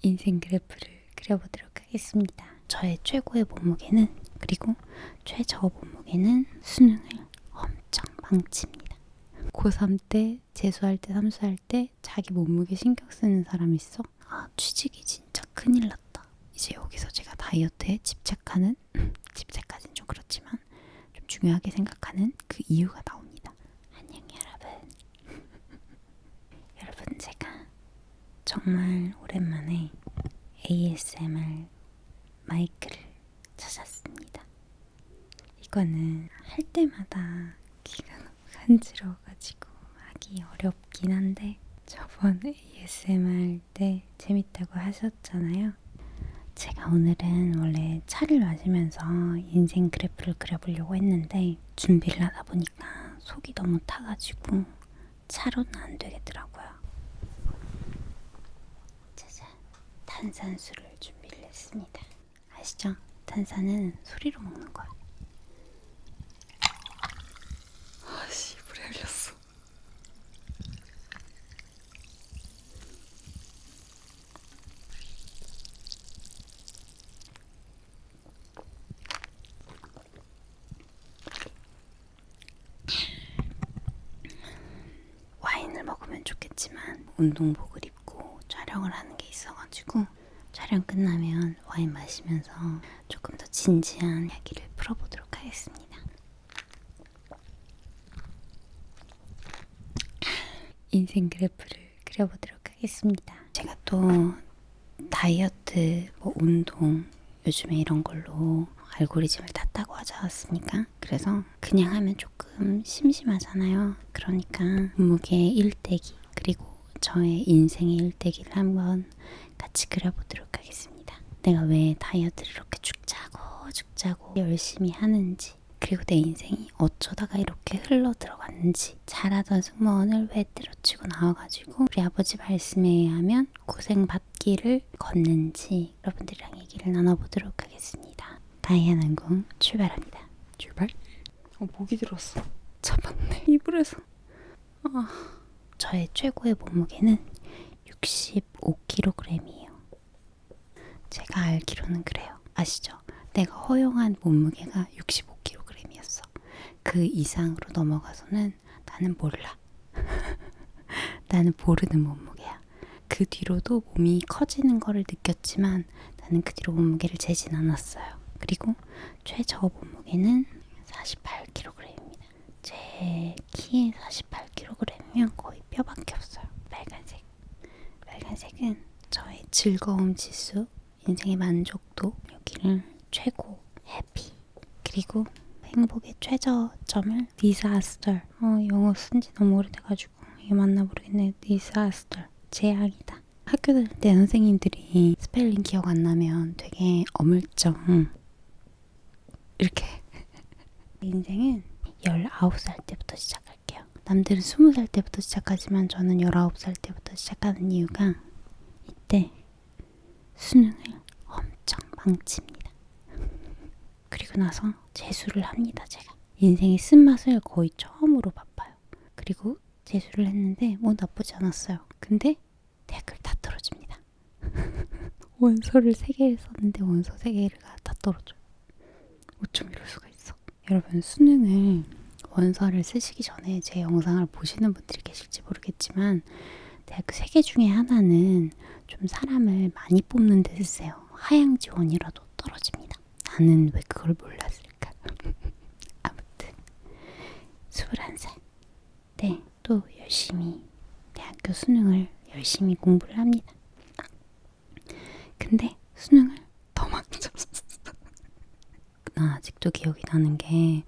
인생 그래프를 그려보도록 하겠습니다. 저의 최고의 몸무게는, 그리고 최저 몸무게는 수능을 엄청 망칩니다. 고3 때, 재수할 때, 삼수할 때 자기 몸무게 신경 쓰는 사람 있어? 취직이 진짜 큰일 났다. 이제 여기서 제가 다이어트에 집착하는, 집착까지는 좀 그렇지만 좀 중요하게 생각하는 그 이유가 나옵니다. 안녕 여러분. 여러분, 제가 정말 오랜만에 ASMR 마이크를 찾았습니다. 이거는 할 때마다 귀가 간지러워가지고 하기 어렵긴 한데, 저번 ASMR 때 재밌다고 하셨잖아요. 제가 오늘은 원래 차를 마시면서 인생 그래프를 그려보려고 했는데 준비를 하다 보니까 속이 너무 타가지고 차로는 안 되겠더라고요. 짜잔, 탄산수를 준비를 했습니다. 아시죠? 탄산은 소리로 먹는 거야. 아씨, 물에 흘렸어. 와인을 먹으면 좋겠지만 운동복을 입고 촬영을 하는 게 있어가지고 촬영 끝나면 와인 마시면서 조금 더 진지한 이야기를 풀어보도록 하겠습니다. 인생 그래프를 그려보도록 하겠습니다. 제가 또 다이어트, 운동, 요즘에 이런 걸로 알고리즘을 탔다고 하지 않았습니까? 그래서 그냥 하면 조금 심심하잖아요. 그러니까 몸무게 1대기, 그리고 저의 인생의 1대기를 한번 같이 그려보도록 하겠습니다. 내가 왜 다이어트를 이렇게 죽자고 열심히 하는지, 그리고 내 인생이 어쩌다가 이렇게 흘러 들어갔는지, 잘하던 승무원을 왜 때려치고 나와가지고 우리 아버지 말씀에 의하면 고생받기를 걷는지, 여러분들이랑 얘기를 나눠보도록 하겠습니다. 다이아항공 출발합니다. 출발? 목이 들었어. 잡았네, 이불에서. 저의 최고의 몸무게는 65kg이에요. 제가 알기로는 그래요. 아시죠? 내가 허용한 몸무게가 65kg이었어. 그 이상으로 넘어가서는 나는 몰라. 나는 모르는 몸무게야. 그 뒤로도 몸이 커지는 거를 느꼈지만 나는 그 뒤로 몸무게를 재진 않았어요. 그리고 최저 몸무게는 48kg입니다. 제 키에 48kg이면 거의 뼈밖에 없어요. 빨간색. 빨간색은 저의 즐거움 지수, 인생의 만족도, 여기를 최고, 해피, 그리고 행복의 최저점을 디사스터. 영어 쓴지 너무 오래돼가지고 이게 맞나 모르겠네. 디사스터. 재앙이다. 학교 다닐 때 선생님들이 스펠링 기억 안 나면 되게 어물쩡 이렇게. 인생은 19살 때부터 시작할게요. 남들은 20살 때부터 시작하지만 저는 19살 때부터 시작하는 이유가, 이때 수능을 엄청 망칩니다. 그리고 나서 재수를 합니다. 제가 인생의 쓴맛을 거의 처음으로 맛봐요. 그리고 재수를 했는데 나쁘지 않았어요. 근데 대학을 다 떨어집니다. 원서를 3개를 썼는데 원서 3개를 다 떨어져요. 어쩜 이럴 수가 있어. 여러분, 수능을 원서를 쓰시기 전에 제 영상을 보시는 분들이 계실지 모르겠지만 대학교 3개 중에 하나는 좀 사람을 많이 뽑는 데 쓰세요. 하향 지원이라도 떨어집니다. 나는 왜 그걸 몰랐을까? 아무튼 21살 때 또 열심히 대학교 수능을 열심히 공부를 합니다. 근데 수능을 더 망쳤어. 나 아직도 기억이 나는 게,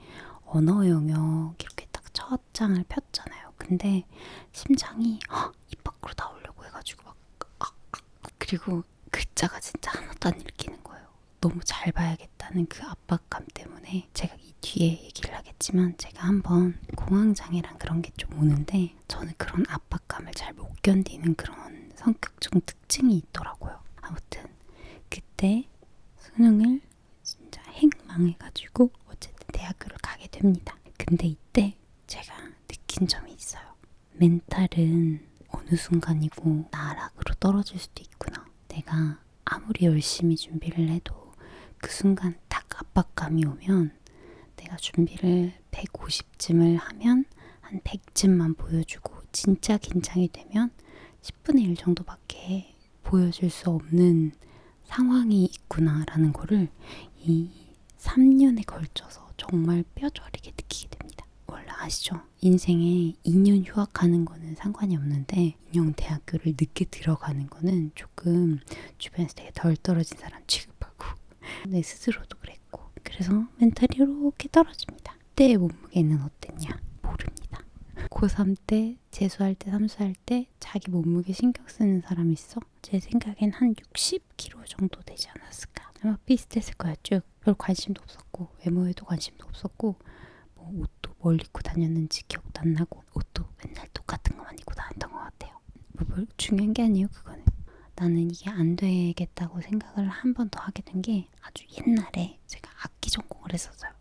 언어 영역 이렇게 딱 첫 장을 폈잖아요. 근데 심장이 입 밖으로 나오려고 해가지고 그리고 글자가 진짜 하나도 안 읽히는 거예요. 너무 잘 봐야겠다는 그 압박감 때문에, 제가 이 뒤에 얘기를 하겠지만 제가 한번 공황장애랑 그런 게 좀 오는데, 저는 그런 압박감을 잘 못 견디는 그런 성격적 특징이 있더라고요. 아무튼 그때 수능을 진짜 행망해가지고 어쨌든 대학교를 가게 됩니다. 근데 이때 제가 느낀 점이 있어요. 멘탈은 어느 순간이고 나락으로 떨어질 수도 있구나. 내가 내가 아무리 열심히 준비를 해도 그 순간 딱 압박감이 오면 내가 준비를 150쯤을 하면 한 100쯤만 보여주고 진짜 긴장이 되면 10분의 1 정도밖에 보여줄 수 없는 상황이 있구나라는 거를 이 3년에 걸쳐서 정말 뼈저리게 느끼게 됩니다. 원래 아시죠? 인생에 2년 휴학하는 거는 상관이 없는데 2년 대학교를 늦게 들어가는 거는 조금 주변에서 되게 덜 떨어진 사람 취급하고 내 스스로도 그랬고 그래서 멘탈이 이렇게 떨어집니다. 그때의 몸무게는 어땠냐? 모릅니다. 고3 때, 재수할 때, 삼수할 때 자기 몸무게 신경 쓰는 사람 있어? 제 생각엔 한 60kg 정도 되지 않았을까? 아마 비슷했을 거야. 쭉 별 관심도 없었고 외모에도 관심도 없었고 뭐 옷도 뭘 입고 다녔는지 기억도 안 나고 옷도 맨날 똑같은 것만 입고 다녔던 것 같아요. 뭐 중요한 게 아니에요. 그거는. 나는 이게 안 되겠다고 생각을 한 번 더 하게 된 게 아주 옛날에 제가 악기 전공을 했었어요.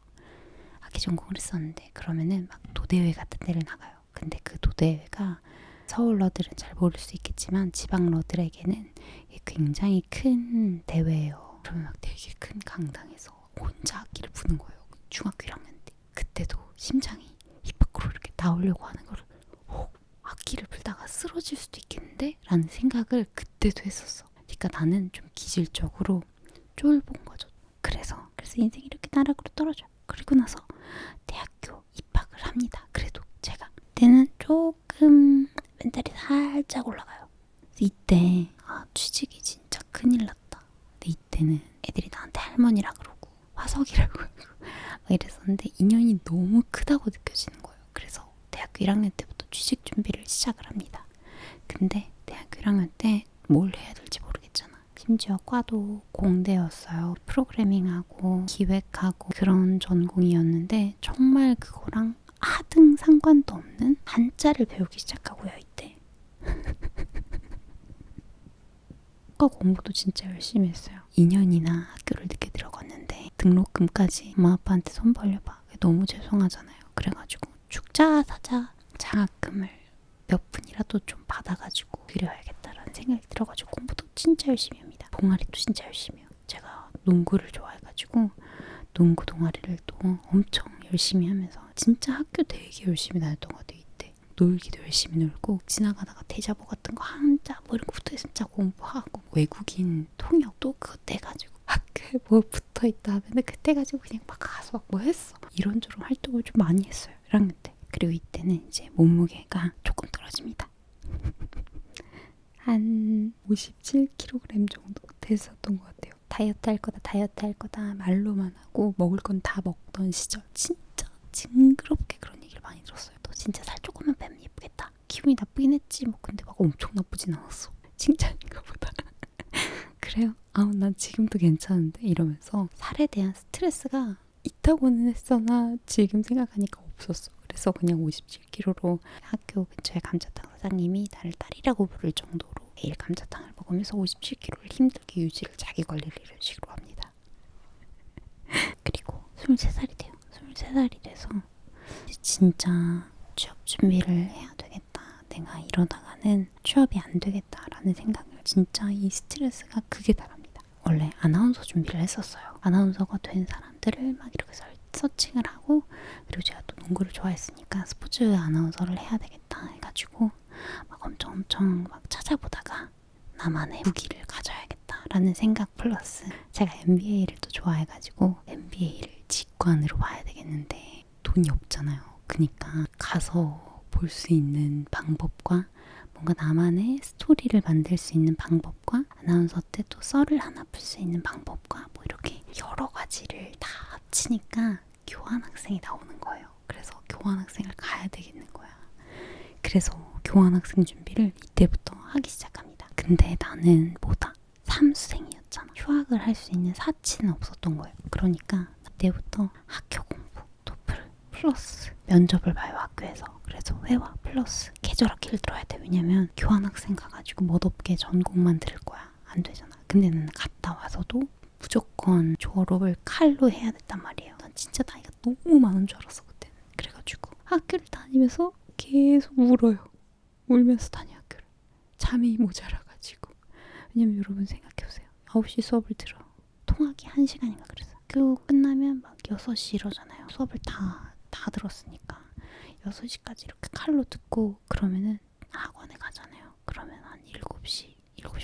악기 전공을 했었는데 그러면은 막 도대회 같은 데를 나가요. 근데 그 도대회가 서울 러들은 잘 모를 수 있겠지만 지방 러들에게는 굉장히 큰 대회예요. 그러면 막 되게 큰 강당에서 혼자 악기를 부는 거예요. 중학교 1학년 때. 그때도 심장이 입 밖으로 이렇게 나오려고 하는 거를 악기를 불다가 쓰러질 수도 있겠는데? 라는 생각을 그때도 했었어. 그러니까 나는 좀 기질적으로 쫄본 거죠. 그래서 인생이 이렇게 나락으로 떨어져요. 그리고 나서 대학교 입학을 합니다. 그래도 제가 그때는 조금 멘탈이 살짝 올라가요. 이때 취직이 진짜 큰일 났다. 근데 이때는 애들이 나한테 할머니라 그러고 화석이라고 하고 막 이랬었는데 인연이 너무 크다고 느껴지는 거예요. 그래서 대학교 1학년 때부터 취직 준비를 시작을 합니다. 근데 대학교 1학년 때 뭘 해야 될지 모르겠잖아. 심지어 과도 공대였어요. 프로그래밍하고 기획하고 그런 전공이었는데 정말 그거랑 하등 상관도 없는 한자를 배우기 시작하고요. 이때. 공부도 진짜 열심히 했어요. 2년이나 학교를 늦게 들어갔는데 등록금까지 엄마 아빠한테 손 벌려봐. 너무 죄송하잖아요. 그래가지고 축자 사자 장학금을 몇 푼이라도 좀 받아가지고 드려야겠다라는 생각이 들어가지고 공부도 진짜 열심히 합니다. 동아리도 진짜 열심히 해요. 제가 농구를 좋아해가지고 농구 동아리를 또 엄청 열심히 하면서 진짜 학교 되게 열심히 다녔던 것 같아요. 이때 놀기도 열심히 놀고 지나가다가 대자보 같은 거 한자 뭐 이런 거 붙어있으면 진짜 공부하고 외국인 통역도 그거 떼가지고 학교에 뭐 붙어있다 하면 그때 가지고 그냥 막 가서 막 뭐 했어. 이런저런 활동을 좀 많이 했어요. 1학년 때. 그리고 이때는 이제 몸무게가 조금 떨어집니다. 한 57kg 정도 됐었던 것 같아요. 다이어트 할 거다 말로만 하고 먹을 건 다 먹던 시절. 진짜 징그럽게 그런 얘기를 많이 들었어요. 너 진짜 살 조금만 빼면 예쁘겠다. 기분이 나쁘긴 했지 뭐. 근데 막 엄청 나쁘진 않았어. 칭찬인가 보다. 그래요? 난 지금도 괜찮은데? 이러면서 살에 대한 스트레스가 있다고는 했으나 지금 생각하니까 없었어. 그래서 그냥 57kg로 학교 근처에 감자탕 사장님이 나를 딸이라고 부를 정도로 매일 감자탕을 먹으면서 57kg를 힘들게 유지를 자기 관리를 이런 식으로 합니다. 그리고 23살이 돼요. 23살이 돼서 진짜 취업 준비를 해야 되겠다. 내가 이러다가는 취업이 안 되겠다라는 생각을 진짜 이 스트레스가 극에 달합니다. 원래 아나운서 준비를 했었어요. 아나운서가 된 사람들을 막 이렇게 서칭을 하고 그리고 제가 또 농구를 좋아했으니까 스포츠 아나운서를 해야 되겠다 해가지고 막 엄청 막 찾아보다가 나만의 무기를 가져야겠다라는 생각 플러스 제가 NBA를 또 좋아해가지고 NBA를 직관으로 봐야 되겠는데 돈이 없잖아요. 그니까 가서 볼 수 있는 방법과 뭔가 나만의 스토리를 만들 수 있는 방법과 아나운서 때 또 썰을 하나 풀 수 있는 방법과 뭐 이렇게 여러 가지를 다 합치니까 교환학생이 나오는 거예요. 그래서 교환학생을 가야 되겠는 거야. 그래서 교환학생 준비를 이때부터 하기 시작합니다. 근데 나는 뭐다? 삼수생이었잖아. 휴학을 할 수 있는 사치는 없었던 거예요. 그러니까 그때부터 학교 공부, 토플 플러스 면접을 봐요. 학교에서. 그래서 회화 플러스 계절학기를 들어야 돼. 왜냐면 교환학생 가가지고 멋없게 전공만 들을 거야. 안 되잖아. 근데 나는 갔다 와서도 무조건 졸업을 칼로 해야 됐단 말이에요. 난 진짜 나이가 너무 많은 줄 알았어 그때는. 그래가지고 학교를 다니면서 계속 울어요. 울면서 다녀 학교를. 잠이 모자라가지고. 왜냐면 여러분 생각해보세요. 9시 수업을 들어. 통학이 1시간인가 그랬어. 그리고 끝나면 막 6시 이러잖아요. 수업을 다 들었으니까 6시까지 이렇게 칼로 듣고 그러면은 학원에 가잖아요. 그러면 한 7시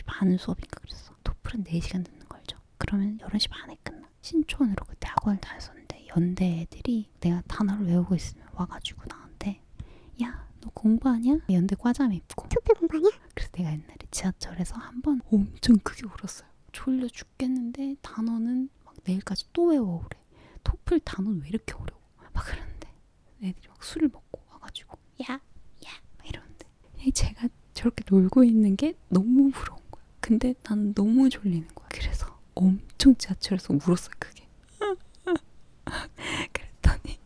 반 수업인가 그랬어. 토플은 4시간 듣는 거 알죠? 그러면 11시 반에 끝나. 신촌으로 그때 학원을 다녔었는데 연대 애들이 내가 단어를 외우고 있으면 와가지고 나한테 야, 너 공부하냐? 연대 과잠 입고 토플 공부하냐? 그래서 내가 옛날에 지하철에서 한 번 엄청 크게 울었어요. 졸려 죽겠는데 단어는 막 내일까지 또 외워오래. 토플 단어는 왜 이렇게 어려워? 막 그러는데 애들이 막 술을 먹고 와가지고 야 막 이러는데 제가 저렇게 놀고 있는 게 너무 부러운 거야. 근데 난 너무 졸리는 거야. 그래서 엄청 지하철에서 울었어요. 그게. 그랬더니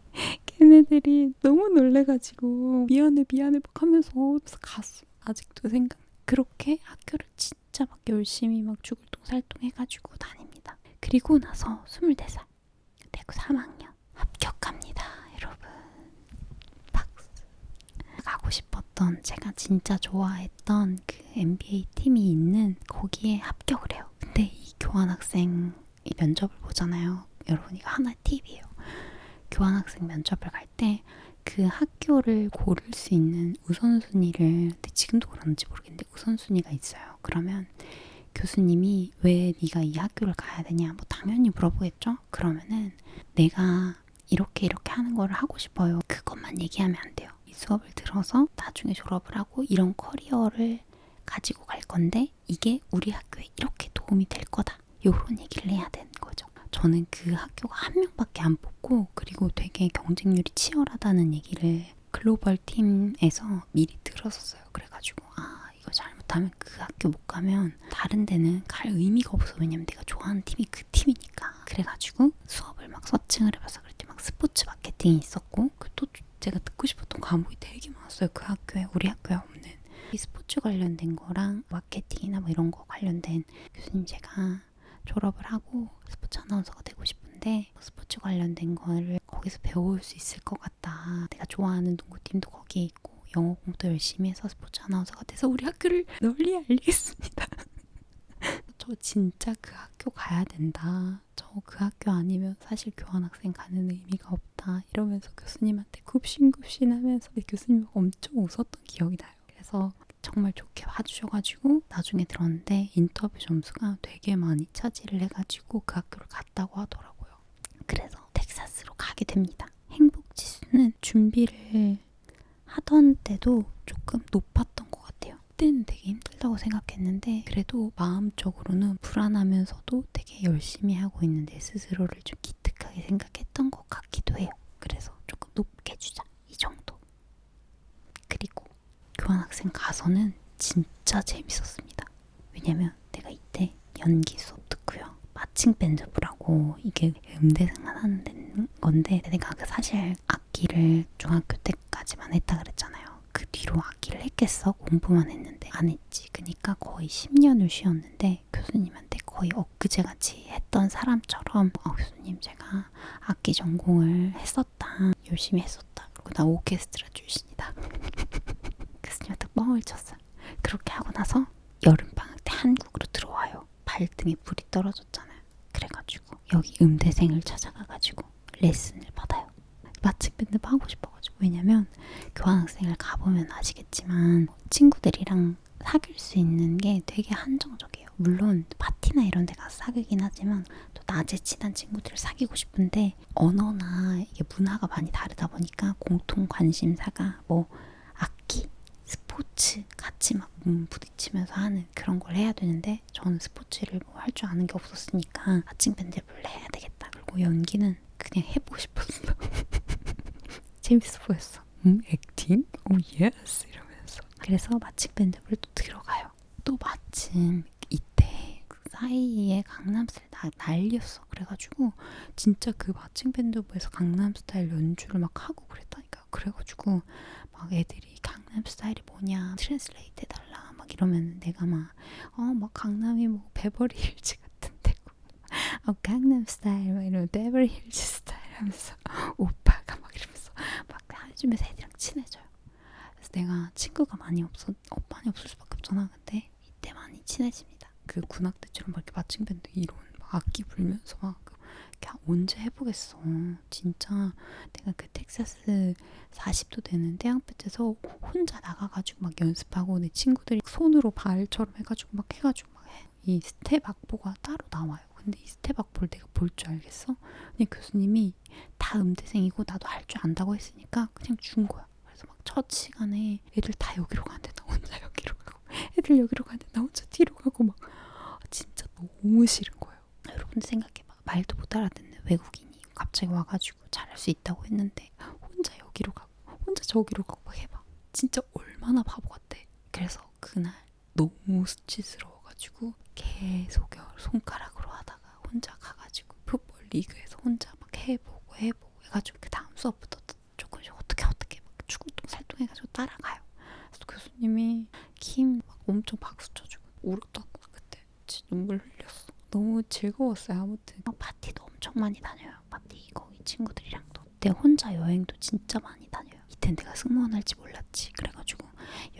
걔네들이 너무 놀래가지고 미안해 막 하면서 갔어. 아직도 생각나. 그렇게 학교를 진짜 막 열심히 막 죽을 똥 살똥 해가지고 다닙니다. 그리고 나서 24살 대구 3학년 합격합니다. 여러분 박수. 가고 싶었던 제가 진짜 좋아했던 그 MBA 팀이 있는 거기에 합격을 해요. 근데 이 교환학생 이 면접을 보잖아요. 여러분 이거 하나의 팁이에요. 교환학생 면접을 갈 때 그 학교를 고를 수 있는 우선순위를, 근데 지금도 그런지 모르겠는데 우선순위가 있어요. 그러면 교수님이 왜 네가 이 학교를 가야 되냐 뭐 당연히 물어보겠죠. 그러면은 내가 이렇게 하는 거를 하고 싶어요. 그것만 얘기하면 안 돼요. 이 수업을 들어서 나중에 졸업을 하고 이런 커리어를 가지고 갈 건데 이게 우리 학교에 이렇게 도움이 될 거다. 요런 얘기를 해야 되는 거죠. 저는 그 학교가 한 명밖에 안 뽑고 그리고 되게 경쟁률이 치열하다는 얘기를 글로벌 팀에서 미리 들었었어요. 그래가지고 이거 잘못하면 그 학교 못 가면 다른 데는 갈 의미가 없어. 왜냐면 내가 좋아하는 팀이 그 팀이니까. 그래가지고 수업을 막 서칭을 해봐서 그랬더니 막 스포츠 마케팅이 있었고 또 제가 듣고 싶었던 과목이 되게 많았어요. 그 학교에 우리 학교에 없는 이 스포츠 관련된 거랑 마케팅이나 뭐 이런 거 관련된 교수님 제가 졸업을 하고 스포츠 아나운서가 되고 싶은데 스포츠 관련된 거를 거기서 배울 수 있을 것 같다. 내가 좋아하는 농구팀도 거기에 있고 영어 공부도 열심히 해서 스포츠 아나운서가 돼서 우리 학교를 널리 알리겠습니다. 저 진짜 그 학교 가야 된다. 저 그 학교 아니면 사실 교환학생 가는 의미가 없다. 이러면서 교수님한테 굽신굽신하면서 교수님 엄청 웃었던 기억이 나요. 그래서 정말 좋게 봐주셔가지고 나중에 들었는데 인터뷰 점수가 되게 많이 차지를 해가지고 그 학교를 갔다고 하더라고요. 그래서 텍사스로 가게 됩니다. 행복지수는 준비를 하던 때도 조금 높았던 것 같아요. 그때는 되게 힘들다고 생각했는데 그래도 마음적으로는 불안하면서도 되게 열심히 하고 있는 내 스스로를 좀 기특하게 생각했던 것 같기도 해요. 그래서 조금 높게 주자 이 정도. 그리고 교환학생 가서는 진짜 재밌었습니다. 왜냐면 내가 이때 연기 수업 듣고요. 마칭 밴드부라고 이게 음대생만 하는 건데 내가 사실 악기를 중학교 때까지만 했다 그랬잖아요. 그 뒤로 악기를 했겠어? 공부만 했는데 안 했지. 그러니까 거의 10년을 쉬었는데 교수님한테 거의 엊그제같이 했던 사람처럼 교수님 제가 악기 전공을 했었다. 열심히 했었다. 그리고 나 오케스트라 출신이다. 교수님한테 뻥을 쳤어요. 그렇게 하고 나서 여름방학 때 한국으로 들어와요. 발등에 불이 떨어졌잖아요. 그래가지고 여기 음대생을 찾아가가지고 레슨을 받아요. 마침 밴드 하고 싶어가지고. 왜냐면 교환학생을 가보면 아시겠지만 친구들이랑 사귈 수 있는 게 되게 한정적이에요. 물론 파티나 이런 데 가서 사귀긴 하지만 또 낮에 친한 친구들을 사귀고 싶은데 언어나 이게 문화가 많이 다르다 보니까 공통 관심사가 뭐 악기, 스포츠 같이 막 부딪히면서 하는 그런 걸 해야 되는데 저는 스포츠를 뭐 할 줄 아는 게 없었으니까 마칭 밴드를 해야 되겠다. 그리고 연기는 그냥 해보고 싶었어. 재밌어 보였어. 액팅? 오 예스 이러면서. 그래서 마칭 밴드부를 또 들어가요. 또 마침 이때 그 사이에 강남스타일 난리였어. 그래가지고 진짜 그 마칭 밴드부에서 강남스타일 연주를 막 하고 그랬다니까. 그래가지고 막 애들이 강남스타일이 뭐냐 트랜스레이트 해달라 막 이러면 내가 막 강남이 뭐 베버리 힐즈 같은 데고 강남스타일 막 이러면 베버리 힐즈 스타일 하면서 오빠가 막 이러면서 막 해주면서 애들이랑 친해져요. 그래서 내가 친구가 많이 없을 수밖에 없잖아. 근데 이때 많이 친해집니다. 그 군악대처럼 막 이렇게 마칭 밴드 이런 막 악기 불면서 막 언제 해보겠어. 진짜 내가 그 텍사스 40도 되는 태양볕에서 혼자 나가가지고 막 연습하고 내 친구들이 손으로 발처럼 해가지고 막 해. 이 스텝 악보가 따로 나와요. 근데 이 스텝 악보를 내가 볼 줄 알겠어? 그냥 교수님이 다 음대생이고 나도 할 줄 안다고 했으니까 그냥 준 거야. 그래서 막 첫 시간에 애들 다 여기로 가는데 나 혼자 여기로 가고 애들 여기로 가는데 나 혼자 뒤로 가고 막 진짜 너무 싫은 거예요. 여러분들 생각해봐. 말도 못 알아듣는 외국인이 갑자기 와가지고 잘할 수 있다고 했는데 혼자 여기로 가고 혼자 저기로 가고 막 해봐. 진짜 얼마나 바보 같아. 그래서 그날 너무 수치스러워가지고 계속 손가락으로 하다가 혼자 가가지고 풋볼 리그에서 혼자 막 해보고 해가지고 그 다음 수업부터 조금씩 어떻게 막 죽을똥 살똥해가지고 따라가요. 그래서 교수님이 막 엄청 박수 쳐주고 울었다 그때 진짜 눈물 흘렸어. 너무 즐거웠어요. 아무튼 파티도 엄청 많이 다녀요. 파티 거기 친구들이랑도. 내가 혼자 여행도 진짜 많이 다녀요. 이땐 내가 승무원 할지 몰랐지. 그래가지고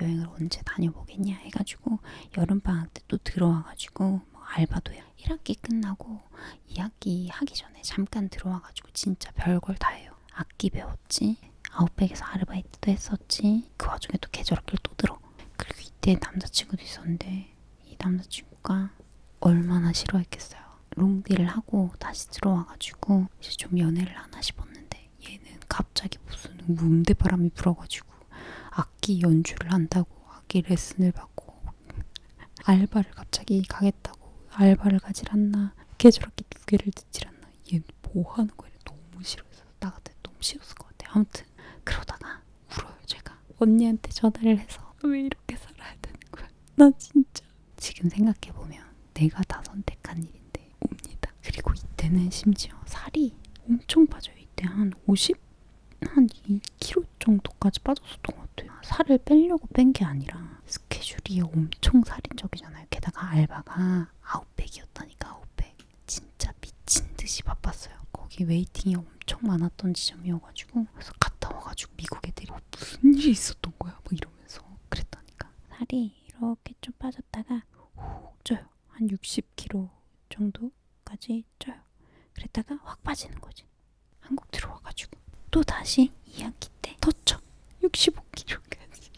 여행을 언제 다녀보겠냐 해가지고 여름방학 때 또 들어와가지고 뭐 알바도 해요. 1학기 끝나고 2학기 하기 전에 잠깐 들어와가지고 진짜 별걸 다 해요. 악기 배웠지. 아웃백에서 아르바이트도 했었지. 그 와중에 또 계절학기를 또 들어. 그리고 이때 남자친구도 있었는데 이 남자친구가 얼마나 싫어했겠어요. 롱디를 하고 다시 들어와가지고 이제 좀 연애를 하나 싶었는데 얘는 갑자기 무슨 음대바람이 불어가지고 악기 연주를 한다고 악기 레슨을 받고 알바를 갑자기 가겠다고 알바를 가질 않나 계절학기 2개를 듣질 않나 얘 뭐 하는 거야. 너무 싫어해서 나 같아 너무 싫었을 것 같아. 아무튼 그러다가 울어요. 제가 언니한테 전화를 해서 왜 이렇게 살아야 되는 거야. 나 진짜 지금 생각해보면 내가 다 선택한 일인데 옵니다. 그리고 이때는 심지어 살이 엄청 빠져요. 이때 한 2kg 정도까지 빠졌었던 것 같아요. 살을 빼려고 뺀 게 아니라 스케줄이 엄청 살인적이잖아요. 게다가 알바가 아웃백이었다니까. 아웃백 진짜 미친 듯이 바빴어요. 거기 웨이팅이 엄청 많았던 지점이어가지고 그래서 갔다 와가지고 미국 애들이 무슨 일이 있었던 거야 막 이러면서 그랬다니까. 살이 이렇게 좀 빠졌다가 훅 쪄요. 한 60kg 정도까지 쪄요. 그랬다가 확 빠지는 거지. 한국 들어와가지고 또 다시 2학기 때 더 쪄. 65kg까지.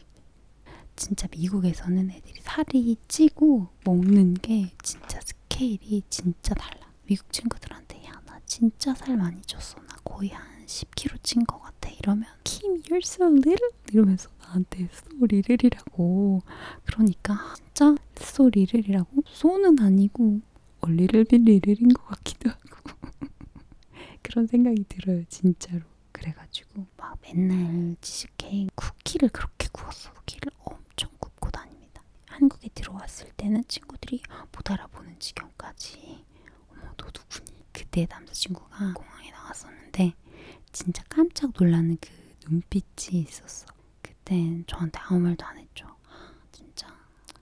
진짜 미국에서는 애들이 살이 찌고 먹는 게 진짜 스케일이 진짜 달라. 미국 친구들한테 야 나 진짜 살 많이 쪘어. 나 거의 한 10kg 찐 것 같아. 이러면 Kim you're so little 이러면서 나한테 so little이라고. 그러니까 진짜 so little이라고? so는 아니고 little bit little인 것 같기도 하고 그런 생각이 들어요. 진짜로. 그래가지고 막 맨날 치즈케이크 쿠키를 그렇게 구웠어. 쿠키를 엄청 굽고 다닙니다. 한국에 들어왔을 때는 친구들이 못 알아보는 지경까지. 어머 너 누구니? 그때 남자친구가 공항에 나왔었는데 진짜 깜짝 놀라는 그 눈빛이 있었어. 그땐 저한테 아무 말도 안 했죠. 진짜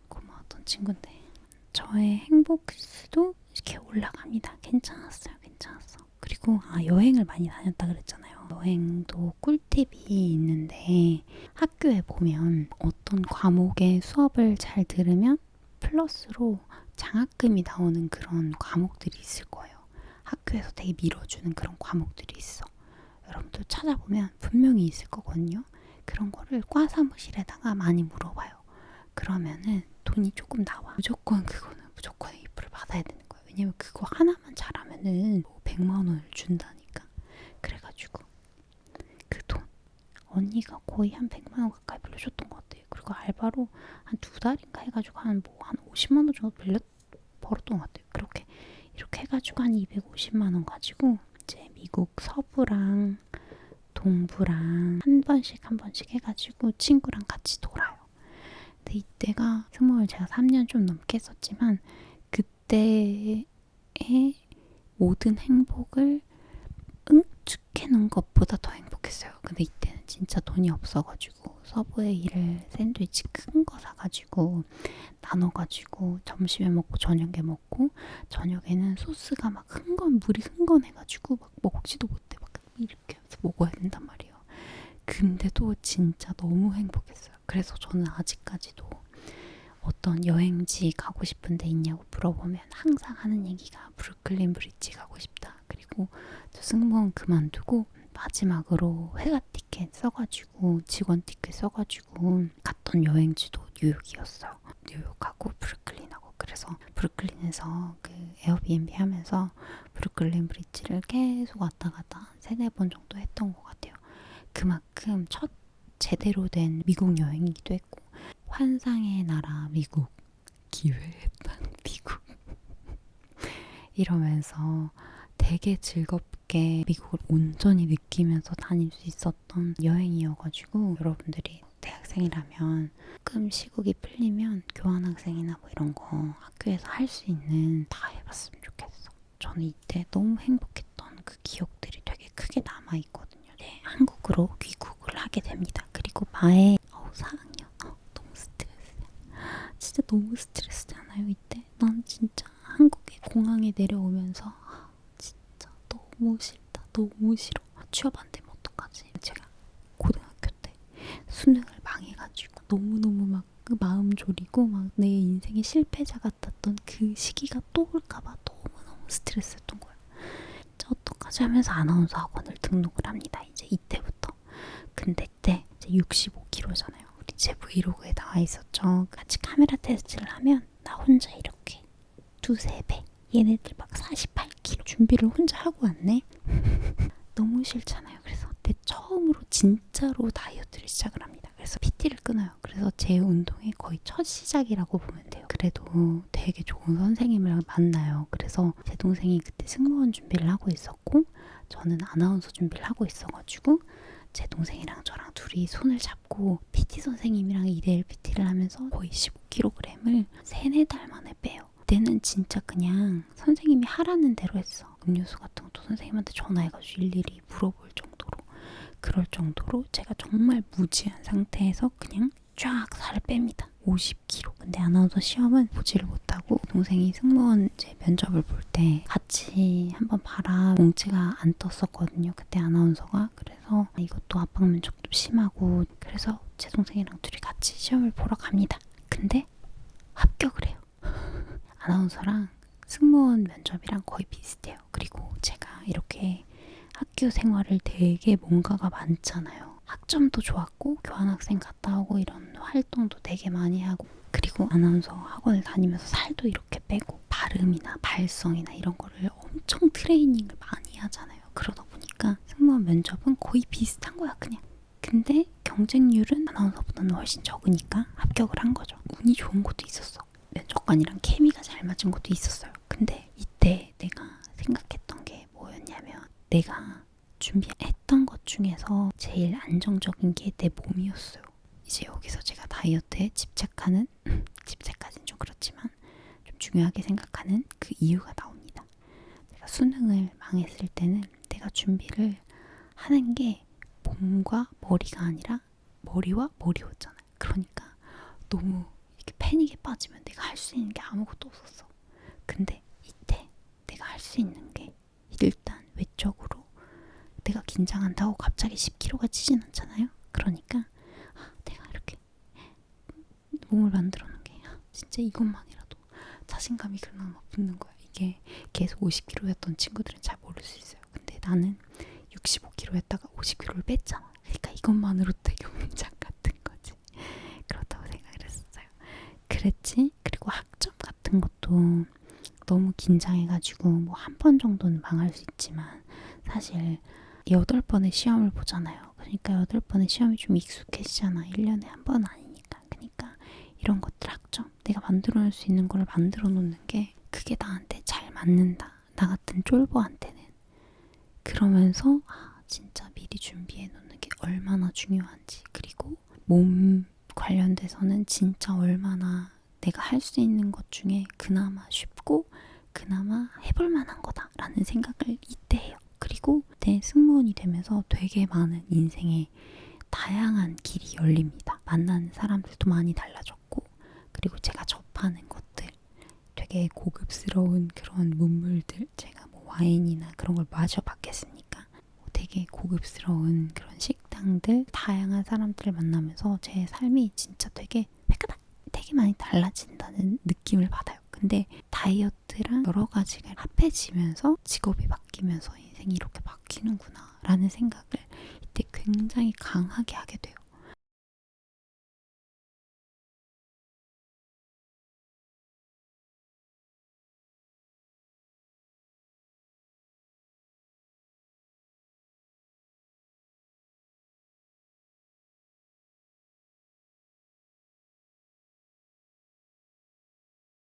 고마웠던 친구인데 저의 행복수도 이렇게 올라갑니다. 괜찮았어요. 그리고 여행을 많이 다녔다 그랬잖아요. 여행도 꿀팁이 있는데 학교에 보면 어떤 과목의 수업을 잘 들으면 플러스로 장학금이 나오는 그런 과목들이 있을 거예요. 학교에서 되게 밀어주는 그런 과목들이 있어. 여러분들 찾아보면 분명히 있을 거거든요. 그런 거를 과 사무실에다가 많이 물어봐요. 그러면은 돈이 조금 나와. 무조건 A플을 받아야 되는 거예요. 왜냐면 그거 하나만 잘하면은 100만 원을 준다니까. 그래가지고 그 돈 언니가 거의 한 100만 원 가까이 빌려줬던 것 같아요. 그리고 알바로 한 2달인가 해가지고 한 50만 원 정도 벌었던 것 같아요. 이렇게 해가지고 한 250만 원 가지고 이제 미국 서부랑 동부랑 한 번씩 해가지고 친구랑 같이 돌아요. 근데 이때가 스몰 제가 3년 좀 넘게 했었지만 그때의 모든 행복을 응축해놓은 것보다 더 행복했어요. 근데 이때는 진짜 돈이 없어가지고 서브웨이 일을 샌드위치 큰 거 사가지고 나눠가지고 점심에 먹고 저녁에 먹고 저녁에는 소스가 막 물이 흥건해가지고 막 먹지도 못해. 막 이렇게 해서 먹어야 된단 말이에요. 근데도 진짜 너무 행복했어요. 그래서 저는 아직까지도 어떤 여행지 가고 싶은 데 있냐고 물어보면 항상 하는 얘기가 브루클린 브릿지 가고 싶다. 그리고 저 승무원 그만두고 마지막으로 회사 티켓 써가지고 직원 티켓 써가지고 갔던 여행지도 뉴욕이었어요. 뉴욕하고 브루클린하고. 그래서 브루클린에서 그 에어비앤비 하면서 브루클린 브릿지를 계속 왔다 갔다 세네 번 정도 했던 것 같아요. 그만큼 첫 제대로 된 미국 여행이기도 했고, 환상의 나라 미국, 기회의 땅 미국 이러면서 되게 즐겁게 미국을 온전히 느끼면서 다닐 수 있었던 여행이어가지고, 여러분들이 대학생이라면 조금 시국이 풀리면 교환학생이나 뭐 이런 거 학교에서 할 수 있는 다 해봤으면 좋겠어. 저는 이때 너무 행복했던 그 기억들이 되게 크게 남아있거든요. 네, 한국으로 귀국을 하게 됩니다. 그리고 마에 4학년 너무 스트레스. 진짜 너무 스트레스잖아요 이때. 난 진짜 한국에 공항에 내려오면서 진짜 너무 싫다, 너무 싫어. 취업 안 되면 어떡하지? 제가 고등학교 때 수능을 망해가지고 너무너무 막 그 마음 졸이고 막 내 인생의 실패자 같았던 그 시기가 또 올까봐 너무너무 스트레스였던 거예요. 진짜 어떡하지 하면서 아나운서 학원을 등록을 합니다. 이제 이때부터. 근데 그때 이제 65kg잖아요. 우리 제 브이로그에 나와 있었죠. 같이 카메라 테스트를 하면 나 혼자 이렇게 두세 배, 얘네들 막 48kg 준비를 혼자 하고 왔네. 너무 싫잖아요. 그래서 그때 처음으로 진짜로 다이어트를 시작을 합니다. 그래서 PT를 끊어요. 그래서 제 운동의 거의 첫 시작이라고 보면 돼요. 그래도 되게 좋은 선생님을 만나요. 그래서 제 동생이 그때 승무원 준비를 하고 있었고 저는 아나운서 준비를 하고 있어가지고 제 동생이랑 저랑 둘이 손을 잡고 PT 선생님이랑 2대1 PT를 하면서 거의 15kg을 3-4달 만에 빼요. 그때는 진짜 그냥 선생님이 하라는 대로 했어. 음료수 같은 것도 선생님한테 전화해가지고 일일이 물어볼 정도로, 그럴 정도로 제가 정말 무지한 상태에서 그냥 쫙 살을 뺍니다. 50kg. 근데 아나운서 시험은 보지를 못하고 동생이 승무원 이제 면접을 볼 때 같이 한번 봐라. 공지가 안 떴었거든요. 그때 아나운서가. 그래서 이것도 압박 면접 좀 심하고, 그래서 제 동생이랑 둘이 같이 시험을 보러 갑니다. 근데 합격을 해요. 아나운서랑 승무원 면접이랑 거의 비슷해요. 그리고 제가 이렇게 학교 생활을 되게 뭔가가 많잖아요. 학점도 좋았고 교환학생 갔다 오고 이런 활동도 되게 많이 하고, 그리고 아나운서 학원을 다니면서 살도 이렇게 빼고 발음이나 발성이나 이런 거를 엄청 트레이닝을 많이 하잖아요. 그러다 보니까 승무원 면접은 거의 비슷한 거야 그냥. 근데 경쟁률은 아나운서보다는 훨씬 적으니까 합격을 한 거죠. 운이 좋은 것도 있었어. 면접관이랑 케미가 잘 맞은 것도 있었어요. 근데 이때 내가 생각했던 게 뭐였냐면, 내가 준비했던 것 중에서 제일 안정적인 게 내 몸이었어요. 이제 여기서 제가 다이어트에 집착하는, 집착까지는 좀 그렇지만 좀 중요하게 생각하는 그 이유가 나옵니다. 내가 수능을 망했을 때는 내가 준비를 하는 게 몸과 머리가 아니라 머리와 머리였잖아요. 그러니까 너무 이렇게 패닉에 빠지면 내가 할 수 있는 게 아무것도 없었어. 근데 이때 내가 할 수 있는 게 일단 외적으로 내가 긴장한다고 갑자기 10kg가 찌진 않잖아요. 그러니까 내가 이렇게 몸을 만들어 놓은 게 진짜 이것만이라도 자신감이 그나마 붙는 거야. 이게 계속 50kg였던 친구들은 잘 모를 수 있어요. 근데 나는 65kg였다가 50kg를 뺐잖아. 그러니까 이것만으로도 되게 운장 같은 거지. 그렇다고 생각을 했어요. 그랬지. 그리고 학점 같은 것도 너무 긴장해가지고 뭐 한 번 정도는 망할 수 있지만 사실 8번의 시험을 보잖아요. 그러니까 8번의 시험이 좀 익숙해지잖아. 1년에 한 번 아니니까. 그러니까 이런 것들 학점, 내가 만들어 놓을 수 있는 걸 만들어 놓는 게 그게 나한테 잘 맞는다. 나 같은 쫄보한테는. 그러면서 진짜 미리 준비해 놓는 게 얼마나 중요한지, 그리고 몸 관련돼서는 진짜 얼마나 내가 할 수 있는 것 중에 그나마 쉽고 그나마 해볼 만한 거다라는 생각을 이때 해요. 그리고 내 승무원이 되면서 되게 많은 인생의 다양한 길이 열립니다. 만나는 사람들도 많이 달라졌고, 그리고 제가 접하는 것들, 되게 고급스러운 그런 문물들, 제가 뭐 와인이나 그런 걸 마셔봤겠습니까? 되게 고급스러운 그런 식당들, 다양한 사람들을 만나면서 제 삶이 진짜 되게 되게 많이 달라진다는 느낌을 받아요. 근데 다이어트랑 여러 가지가 합해지면서 직업이 바뀌면서 인생이 이렇게 바뀌는구나 라는 생각을 이때 굉장히 강하게 하게 돼요.